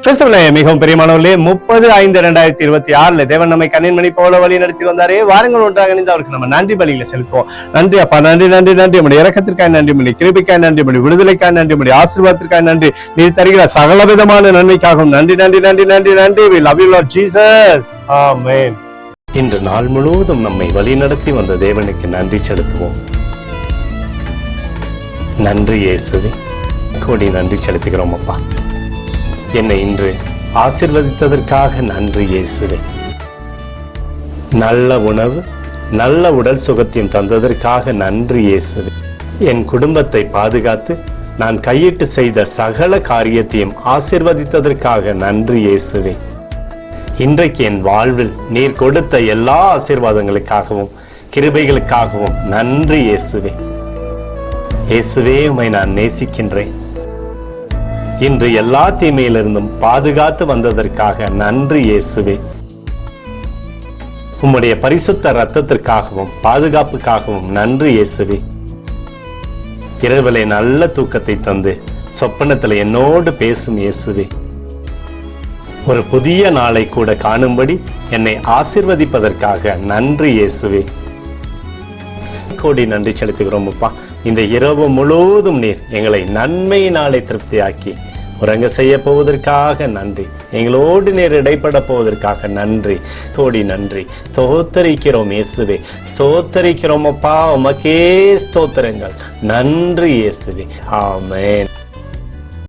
கிறிஸ்துவிலே மிகவும் பெரியமானவர்களே, 30/5/2026 தேவன் நம்மை கண்ணின்மணி போல வழி நடத்தி வந்தாரே. வாருங்கள் ஒன்றாக இணைந்து அவருக்கு நம்ம நன்றி பலியில செலுத்துவோம். நன்றி அப்பா, நன்றி நன்றி நன்றி. நம்முடைய இரக்கத்திற்காக நன்றி மணி, கிருபைக்காய் நன்றி மணி, விடுதலைக்காய் நன்றி மணி, ஆசீர்வாதத்திற்காக நன்றி, நீ தருகிற சகல விதமான நன்மைக்காகவும் நன்றி நன்றி நன்றி நன்றி நன்றி. We love you Lord Jesus. Amen. இன்று நாள் முழுவதும் நம்மை வழி நடத்தி வந்த தேவனுக்கு நன்றி செலுத்துவோம். நன்றி இயேசுவே, கோடி நன்றி செலுத்துகிறோம் அப்பா. என்னை இன்று ஆசீர்வதித்ததற்காக நன்றி இயேசுவே. நல்ல உணவு, நல்ல உடல் சுகத்தையும் தந்ததற்காக நன்றி இயேசுவே. என் குடும்பத்தை பாதுகாத்து நான் கையிட்டு செய்த சகல காரியத்தையும் ஆசீர்வதித்ததற்காக நன்றி இயேசுவே. இன்றைக்கு என் வாழ்வில் நீர் கொடுத்த எல்லா ஆசீர்வாதங்களுக்காகவும் கிருபைகளுக்காகவும் நன்றி இயேசுவே. இயேசுவே, உம்மை நான் நேசிக்கின்றேன். இன்று எல்லா தீமையிலிருந்தும் பாதுகாத்து வந்ததற்காக நன்றி இயேசுவே. உம்முடைய பரிசுத்த இரத்தத்திற்காகவும் பாதுகாப்புக்காகவும் நன்றி இயேசுவே. இரவிலே நல்ல தூக்கத்தை தந்து சொப்பனத்தில் என்னோடு பேசும் இயேசுவே. ஒரு புதிய நாளை கூட காணும்படி என்னை ஆசீர்வதிப்பதற்காக நன்றி இயேசுவே. கோடி நன்றி செலுத்துகிறோம் அப்பா. இந்த இரவு முழுவதும் நீர் எங்களை நன்மையினாலே திருப்தியாக்கி உறங்க செய்ய போவதற்காக நன்றி. எங்களோடு நீர் இடைப்பட போவதற்காக நன்றி, கோடி நன்றி. ஸ்தோத்தரிக்கிறோம் இயேசுவே, ஸ்தோத்தரிக்கிறோம் அப்பா. உமக்கே ஸ்தோத்திரங்கள். நன்றி இயேசுவே. ஆமென்.